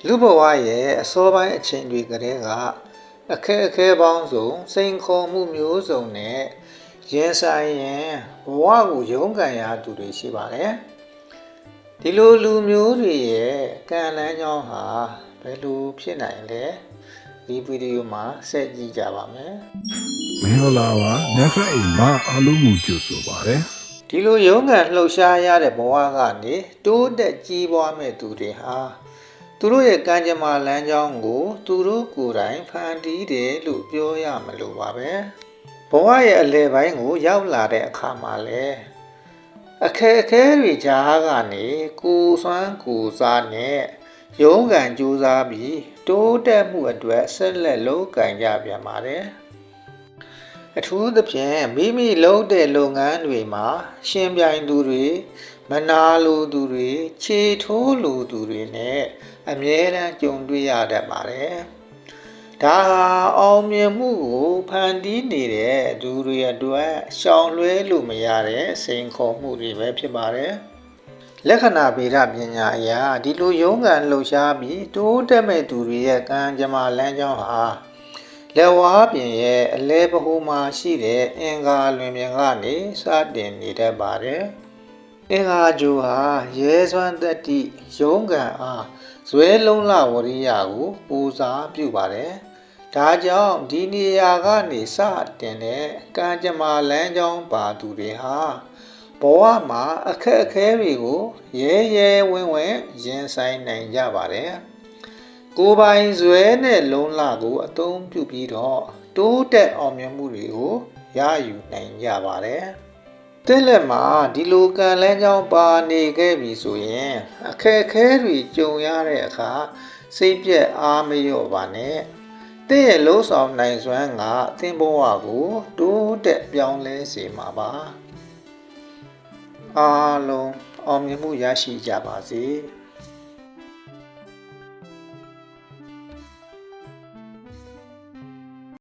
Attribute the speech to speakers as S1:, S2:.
S1: လူဘဝရဲ့အစောပိုင်းအချိန်တွေကတည်းကအခက်အခဲပေါင်းစုံစိန်ခေါ်မှုမျိုးစုံနဲ့ရင်ဆိုင်ရင်ဘဝကိုရုန်းကန်ရသူတွေရှိပါတယ်။ဒီလိုလူမျိုးတွေရဲ့ကံလန်းကြောင်းဟာဘယ်လိုဖြစ်နိုင်လဲ။ဒီဗီဒီယိုမှာဆက်ကြည့်ကြပါမယ်
S2: ။မင်္ဂလာပါ။ Netflix မှာအားလုံးကိုကြိုဆိုပါရစေ
S1: ။ဒီလိုရုန်းကန်လှုပ်ရှားရတဲ့ဘဝကနေတိုးတက်ကြီးပွားမဲ့သူတွေဟာသူတို့ရဲ့ကံကြမ္မာလမ်းကြောင်းကိုသူတို့ကိုယ်တိုင်ဖန်တီးတယ်လို့ပြောရမလို့ပါပဲဘဝရဲ့အလယ်ပိုင်းကိုရောက်လာတဲ့အခါမှာလဲအခက်အခဲတွေကြားကနေကိုယ်စွမ်းကိုယ်စားနဲ့ရုန်းကန်ကြိုးစားပြီးတိုးတက်မှုအတွက်ဆက်လက်လုပ်ကင်ကြပြန်ပါတယ်အထူးသဖြင့်မိမိလုပ်တဲ့လုပ်ငန်းတွေမှာရှင်ပြိုင်သူတွေမနာလိုသူတွေခြေထိုးလိုသူတွေနဲ့အမြဲတမ်းကြုံတွေ့ရတတ်ပါတယ်။ဒါဟာအောင်မြင်မှုကိုဖန်တီးနေတဲ့သူတွေအတွက်ရှောင်လွှဲလို့မရတဲ့စိန်ခေါ်မှုတွေပဲဖြစ်ပါတယ်။လက္ခဏာဗေဒပညာအရဒီလိုရုန်းကန်လှုပ်ရှားပြီးတိုးတက်မဲ့သူတွေရဲ့ကံကြမ္မာလမ်းကြောင်းဟာလက်ဝါးပြင်ရဲ့အလဲပဟိုမှာရှိတဲ့အင်္ဂါလွင်ပြင်ကနေစတင်နေတတ်ပါတယ်။အင်္ဂါဂျိုဟာရဲစွမ်းတတ္တိရုန်းကန်အားဇွဲလုံးလဝရိယကိုပူဇော်ပြုပါတယ်။ဒါကြောင့်ဒီနေရာကနေစတင်တဲ့ကံကြမ္မာလမ်းကြောင်းပါသူတွေဟာဘဝမှာအခက်အခဲတွေကိုရဲရဲဝင့်ဝင့်ရင်ဆိုင်နိုင်ကြပါတယ်။ကိုယ်ပိုင်ဇွဲနဲ့လုံးလကိုအသုံးပြုပြီးတော့တိုးတက်အောင်မြင်မှုတွေကိုရယူနိုင်ကြပါတယ်။တဲ့လက်မှာဒီလိုကံလန်းကြောင်းပါနေခဲ့ပြီဆိုရင်အခက်အခဲတွေကြုံရတဲ့အခါစိတ်ပြက်အားမလျော့ပါနဲ့တဲ့ရဲ့လှုပ်ဆောင်နိုင်စွမ်းကအသင်ဘဝကိုတိုးတက်ပြောင်းလဲစေမှာပါအားလုံးအောင်မြင်မှုရရှိကြပါစေ။